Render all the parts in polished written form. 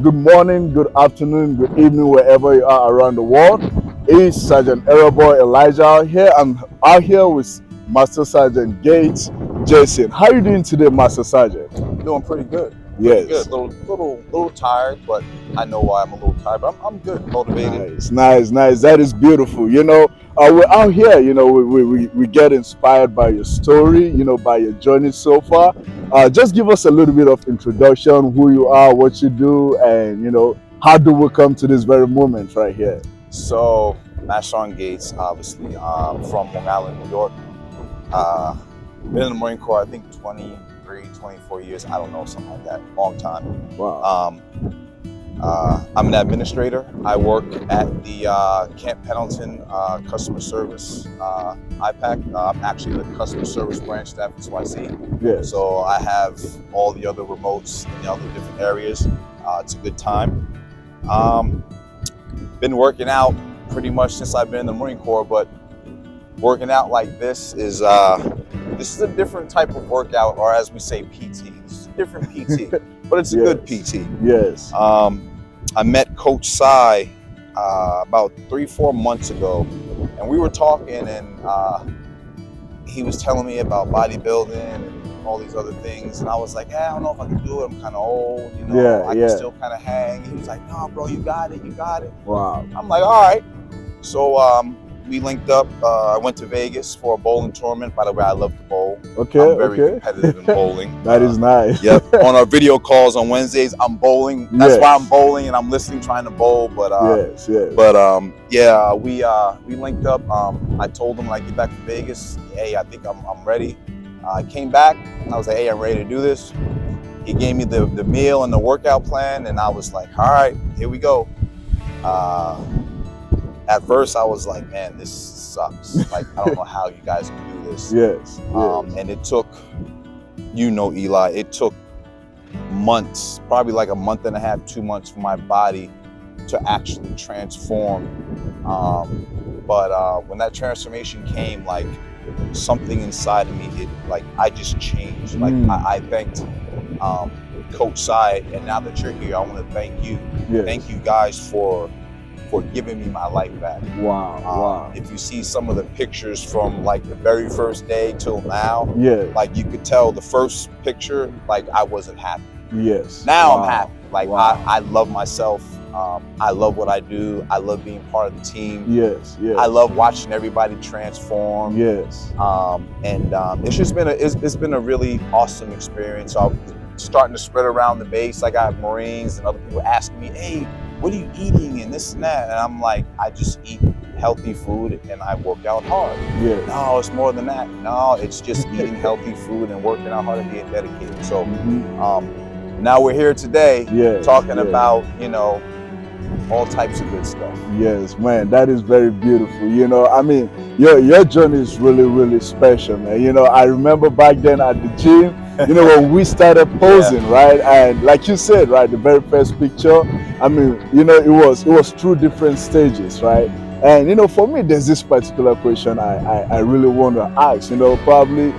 Good morning, good afternoon, good evening, wherever you are around the world. It's Sergeant Aeroboy Elijah out here. I'm out here with Master Sergeant Gates Jason. How are you doing today, Master Sergeant? Doing pretty good. Pretty Yes. good. Little tired, but I know why I'm a little tired. But I'm good, motivated. Nice. That is beautiful. We're out here. We get inspired by your story. By your journey so far. Just give us a little bit of introduction, who you are, what you do, and how do we come to this very moment right here? So, Master Gates, obviously, from Long Island, New York. Been in the Marine Corps, I think 23, 24 years. I don't know, something like that. Long time. Wow. I'm an administrator. I work at the Camp Pendleton customer service IPAC. I'm actually the customer service branch staff at SYC. Yes. So I have all the other remotes in the other different areas. It's a good time. Been working out pretty much since I've been in the Marine Corps, but working out like this is a different type of workout, or as we say, PT. It's a different PT, but it's a good PT. Yes. I met Coach Sai about 3-4 months ago, and we were talking, and he was telling me about bodybuilding and all these other things, and I was like, I don't know if I can do it. I'm kind of old, I can still kind of hang. He was like, no, bro, you got it. Wow. I'm like, all right. So we linked up. I went to Vegas for a bowling tournament. By the way, I love to bowl. Okay. I'm very competitive in bowling. That is nice. Yep. On our video calls on Wednesdays, I'm bowling. That's why I'm bowling, and I'm listening, trying to bowl. But we linked up. I told him when I get back to Vegas, hey, I think I'm ready. I came back. I was like, hey, I'm ready to do this. He gave me the meal and the workout plan, and I was like, all right, here we go. At first, I was like, man, this sucks. Like, I don't know how you guys can do this. Yes. And it took, Eli, it took months, probably like a month and a half, 2 months for my body to actually transform. But when that transformation came, like something inside of me, I just changed. Like I thanked Coach Sai, and now that you're here, I want to thank you. Yes. Thank you guys for giving me my life back. Wow. If you see some of the pictures from like the very first day till now, like you could tell the first picture, like I wasn't happy. Yes. Now I'm happy. Like I love myself. I love what I do. I love being part of the team. Yes. I love watching everybody transform. Yes. And it's just been it's been a really awesome experience. So I'm starting to spread around the base. I got Marines and other people asking me, hey, what are you eating and this and that? And I'm like, I just eat healthy food and I work out hard. Yeah. No, it's more than that. No, it's just eating healthy food and working out hard and being dedicated. So now we're here today talking about, all types of good stuff. Yes, man, that is very beautiful. I mean, your journey is really, really special, man. I remember back then at the gym, when we started posing, right? And like you said, right, the very first picture, I mean, it was through different stages, right? And for me, there's this particular question I really want to ask, probably,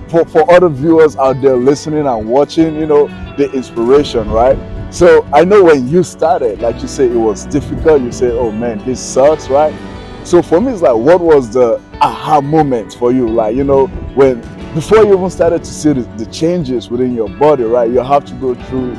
for other viewers out there listening and watching, the inspiration, right? So I know when you started, like you say, it was difficult. You say, oh man, this sucks, right? So for me, it's like, what was the aha moment for you? Like, when before you even started to see the changes within your body, right? You have to go through,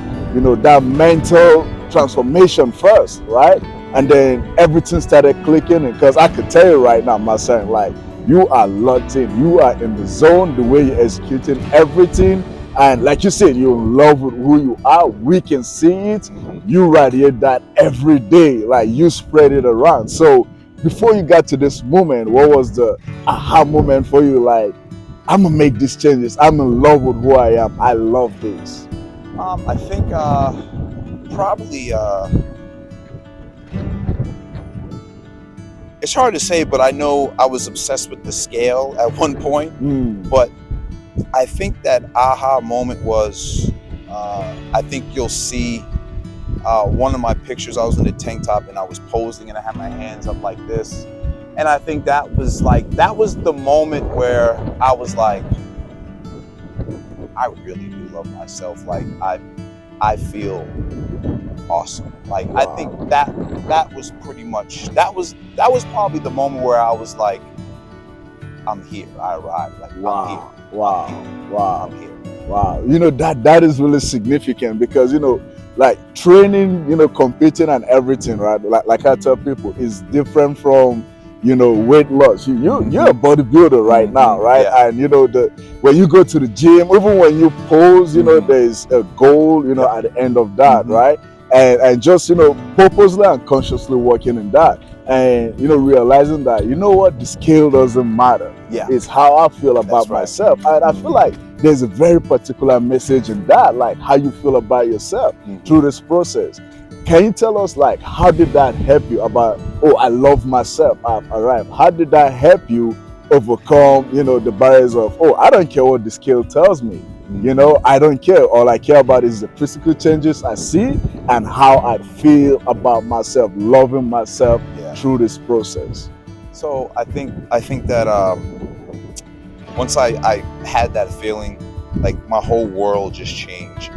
that mental transformation first, right? And then everything started clicking. Because I could tell you right now, my son, like, you are locked in. You are in the zone, the way you're executing everything. And like you said, you love who you are. We can see it. You radiate that every day. Like, you spread it around. So before you got to this moment, what was the aha moment for you? Like, I'm gonna make these changes. I'm in love with who I am. I love this. I think probably it's hard to say, but I know I was obsessed with the scale at one point. But I think that aha moment was, I think you'll see one of my pictures. I was in a tank top and I was posing and I had my hands up like this. And I think that was the moment where I was like, I really do love myself. Like I feel awesome. Like Wow. I think that was pretty much that was probably the moment where I was like, I'm here. I arrived. Like Wow. I'm here. Wow. I'm here. Wow. I'm here. Wow. You know, that is really significant because, you know, like training, you know, competing and everything, right? Like I tell people, is different from, you know, weight loss. You're a bodybuilder right now, right? Yeah. And you know, when you go to the gym, even when you pose, you know, there's a goal, you know, at the end of that, right? And just, you know, purposely and consciously working in that. And, you know, realizing that, you know what, the scale doesn't matter. Yeah. It's how I feel about right. myself. And I feel like there's a very particular message in that, like how you feel about yourself through this process. Can you tell us, like, how did that help you about, oh, I love myself, I've arrived? How did that help you overcome, you know, the barriers of, oh, I don't care what the scale tells me. You know, I don't care. All I care about is the physical changes I see and how I feel about myself, loving myself through this process. So I think that once I had that feeling, like my whole world just changed.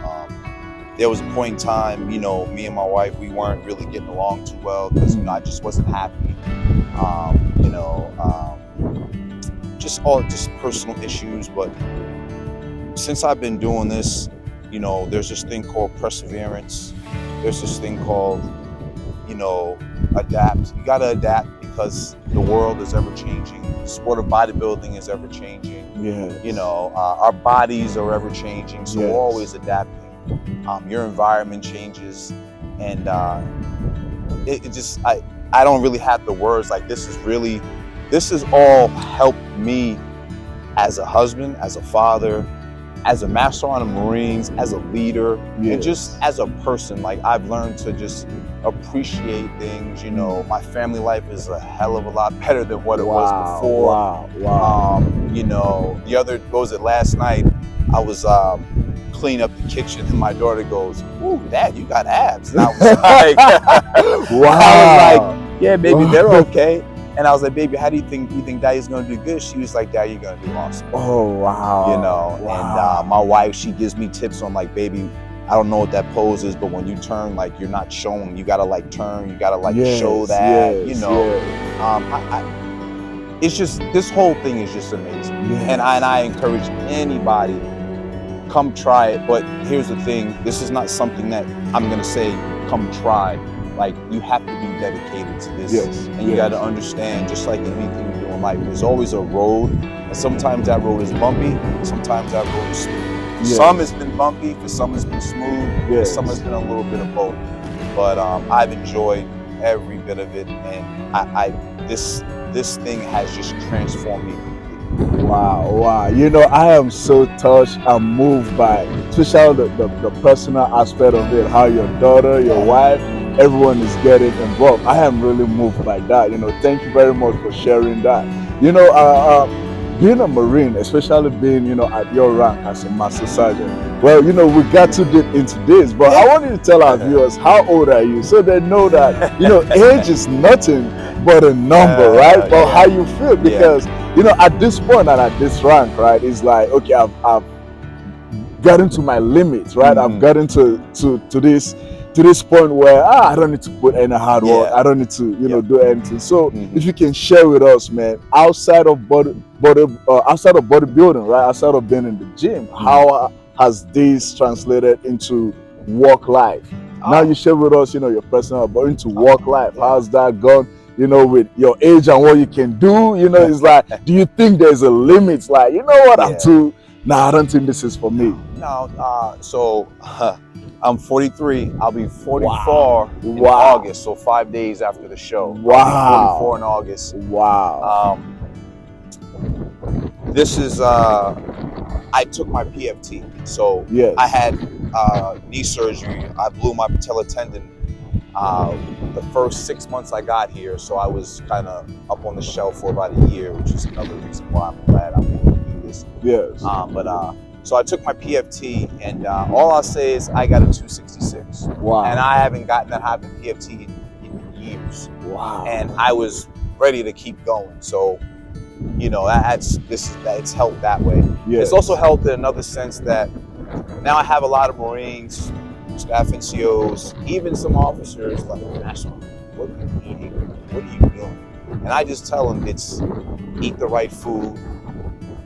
There was a point in time, you know, me and my wife, we weren't really getting along too well because, you know, I just wasn't happy. You know, just personal issues. But since I've been doing this, you know, there's this thing called perseverance. There's this thing called, you know, adapt. You gotta adapt because the world is ever changing. The sport of bodybuilding is ever changing. Yes. You know, our bodies are ever changing, so we're always adapting. Your environment changes, and it just I don't really have the words. Like this has all helped me as a husband, as a father, as a master sergeant of Marines, as a leader, and just as a person. Like I've learned to just appreciate things. You know, my family life is a hell of a lot better than what it was before. You know, last night I was clean up the kitchen and my daughter goes, "Ooh, Dad, you got abs." And I was like, wow. I was like, "Yeah, baby, they're okay." And I was like, "Baby, how do you think Daddy's gonna do good?" She was like, "Dad, you're gonna do awesome." Oh wow. You know, and my wife, she gives me tips on like, "Baby, I don't know what that pose is, but when you turn, like you're not showing. You gotta like turn. You gotta like show that." You know, it's just this whole thing is just amazing, and I encourage anybody. Come try it, but here's the thing, this is not something that I'm gonna say, come try. Like, you have to be dedicated to this, and you gotta understand, just like anything you do in life, there's always a road, and sometimes that road is bumpy, sometimes that road is smooth. Some has been bumpy, for some has been smooth, and some has been a little bit of both. But I've enjoyed every bit of it, and this thing has just transformed me. Wow. You know, I am so touched and moved by, especially the personal aspect of it, how your daughter, your wife, everyone is getting involved. I am really moved by that. You know, thank you very much for sharing that. You know, being a Marine, especially being, you know, at your rank as a Master Sergeant, well, you know, we got to deep into this, but I want you to tell our viewers, how old are you? So they know that, you know, age is nothing but a number, right? But how you feel, because you know, at this point and at this rank, right, it's like, okay, I've gotten to my limits, right? I've gotten to this point where I don't need to put any hard work. I don't need to, you know, do anything. So if you can share with us, man, outside of bodybuilding, right, outside of being in the gym, how has this translated into work life? Now you share with us, you know, your personal, but into work life, how's that gone? You know, with your age and what you can do, you know, it's like, do you think there's a limit? Like, you know what, I'm too, I don't think this is for me. So I'm 43. I'll be 44 in August, so 5 days after the show. I'll be 44 in August. This is, I took my PFT. So I had knee surgery. I blew my patellar tendon the first 6 months I got here, so I was kind of up on the shelf for about a year, which is another reason why I'm glad I'm able to do this. So I took my PFT, and all I'll say is I got a 266. And I haven't gotten that high of a PFT in years. And I was ready to keep going. So, you know, it's helped that way. It's also helped in another sense that now I have a lot of Marines staff NCOs, even some officers, like, Master, what are you eating? What are you doing? And I just tell them it's eat the right food,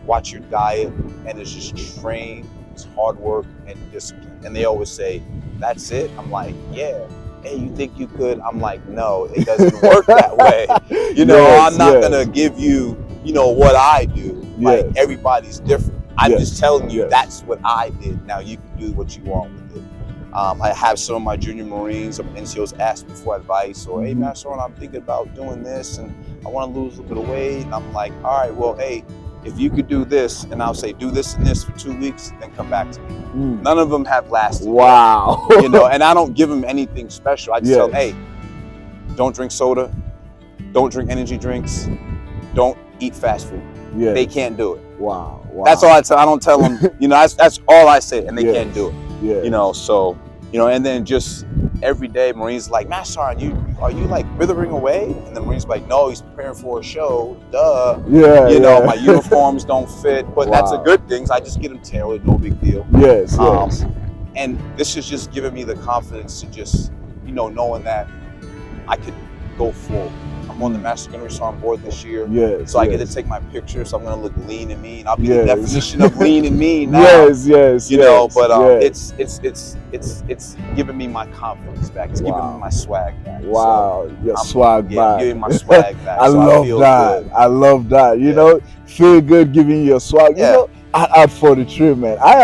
watch your diet, and it's just train, it's hard work and discipline. And they always say, that's it? I'm like, yeah. Hey, you think you could? I'm like, no, it doesn't work that way. You know, Yes, I'm not yes. gonna give you, you know, what I do. Like, Yes. everybody's different. I'm Yes, just telling you, yes. that's what I did. Now you can do what you want with it. I have some of my junior Marines or NCOs ask me for advice, or, hey, Master Sergeant, I'm thinking about doing this and I want to lose a little bit of weight. And I'm like, all right, well, hey, if you could do this, and I'll say, do this and this for 2 weeks, then come back to me. None of them have lasted. Wow. Yet, you know, and I don't give them anything special. I just tell them, Yes. hey, don't drink soda, don't drink energy drinks, don't eat fast food. Yes. They can't do it. Wow. Wow. That's all I tell. I don't tell them, you know, that's all I say, and they Yes. can't do it. Yes. You know, so, you know, and then just every day, Marines like, Master Sergeant, are you like withering away? And the Marines like, no, he's preparing for a show. Duh. Yeah. You know, yeah. my uniforms don't fit, but that's a Wow. good thing. I just get them tailored, no big deal. Yes. Yes. And this is just giving me the confidence to just, you know, knowing that I could go forward. I'm on the Master Gunnery Sergeant board this year. Yes. So I yes. get to take my picture, so I'm gonna look lean and mean. I'll be Yes. the definition of lean and mean now. Yes. Yes. You yes, know, but yes. it's giving me my confidence back. It's giving Wow. me my swag back. Wow, your I'm- swag Yeah, I'm back. giving my swag back. I so love feel that. good. I love that. You Yeah. know, feel good giving your swag. Yeah. You know, at 43, man, I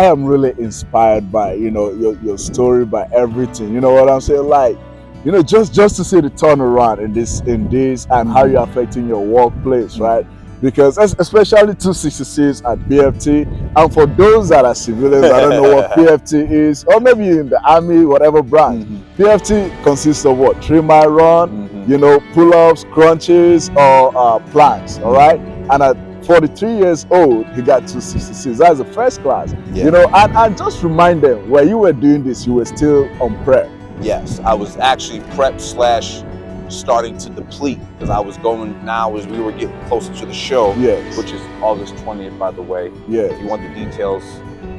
am really inspired by, you know, your story, by everything. You know what I'm saying? Like, you know, just to see the turnaround in this and how you're affecting your workplace, right? Because especially 266 at BFT, and for those that are civilians, I don't know what PFT is, or maybe in the army, whatever branch. PFT consists of what? 3-mile run, you know, pull-ups, crunches, or planks. All right, and at 43 years old, he got 266. That's the first class. Yeah. You know, and just remind them, when you were doing this, you were still on prep. Yes, I was actually prep / starting to deplete, because I was going now as we were getting closer to the show, Yes. which is August 20th, by the way. Yes. If you want the details,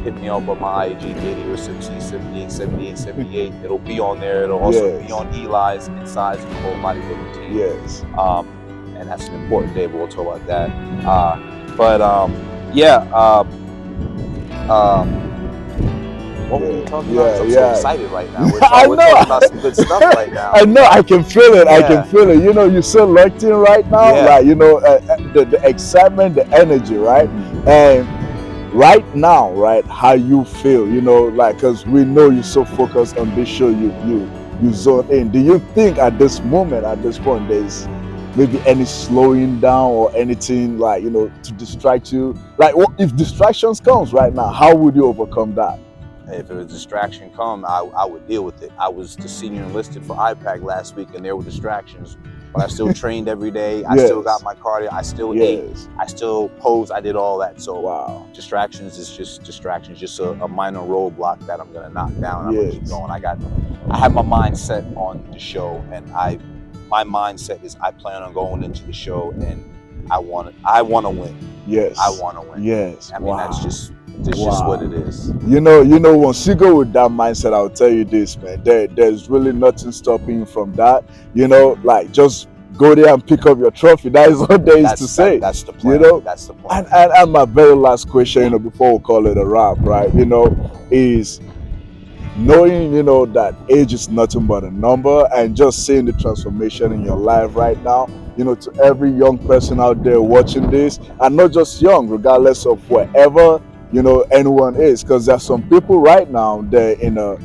hit me up on my IG, Gator 78. It'll be on there. It'll also Yes. be on Eli's Insides and Full Bodybuilding Team. Yes. And that's an important day, but we'll talk about that. What were we talking about? I'm so excited right now. We're talking about some good stuff right now. I know. I can feel it. Yeah. I can feel it. You know, you're so locked in right now. Yeah. Like, you know, the excitement, the energy, right? And right now, right, how you feel, you know, like, because we know you're so focused on this show, you zone in. Do you think at this moment, at this point, there's maybe any slowing down or anything, like, you know, to distract you? Like, what if distractions comes right now, how would you overcome that? If a distraction come, I would deal with it. I was the senior enlisted for IPAC last week, and there were distractions, but I still trained every day. I still got my cardio. I still ate. I still posed. I did all that. So wow. Distractions is just distractions, just a minor roadblock that I'm gonna knock down. I'm gonna keep going. I have my mind set on the show, and my mindset is I plan on going into the show, and I want to win. Yes. I want to win. Yes. I mean, that's just what it is. You know, once you go with that mindset, I'll tell you this, man, there's really nothing stopping you from that. You know, like, just go there and pick up your trophy. That is what there is to say. That's the plan. You know, that's the plan. And my very last question, you know, before we call it a wrap, right, you know, is knowing, you know, that age is nothing but a number, and just seeing the transformation in your life right now, you know, to every young person out there watching this, and not just young, regardless of wherever, you know, anyone is, because there's some people right now, they're in a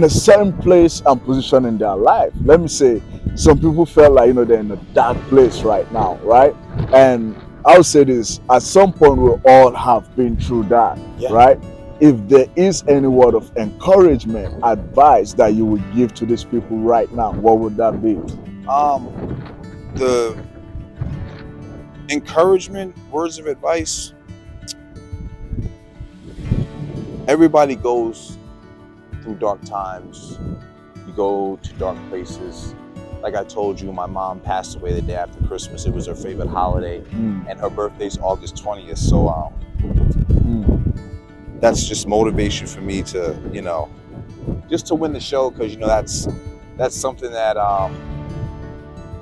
certain place and position in their life. Let me say, some people felt like, you know, they're in a dark place right now, right? And I would say this, at some point we all have been through that, right? If there is any word of encouragement, advice that you would give to these people right now, what would that be? The encouragement, words of advice, everybody goes through dark times. You go to dark places. Like I told you, my mom passed away the day after Christmas. It was her favorite holiday, and her birthday's August 20th. So that's just motivation for me to, you know, just to win the show, because that's something that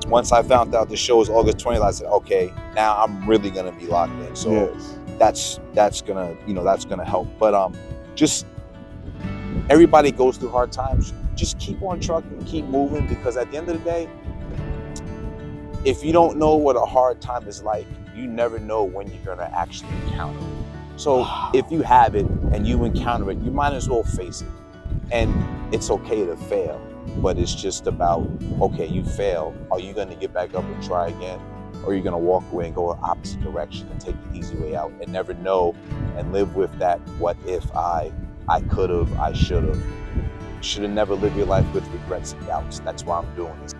once I found out the show was August 20th, I said, okay, now I'm really gonna be locked in. So that's gonna help. But just everybody goes through hard times. Just keep on trucking, keep moving, because at the end of the day, if you don't know what a hard time is like, you never know when you're gonna actually encounter it. So if you have it and you encounter it, you might as well face it. And it's okay to fail, but it's just about, okay, you fail. Are you gonna get back up and try again? Or are you gonna walk away and go the opposite direction and take the easy way out and never know and live with that, what if I could have, I should have. Should have never lived your life with regrets and doubts. That's why I'm doing this.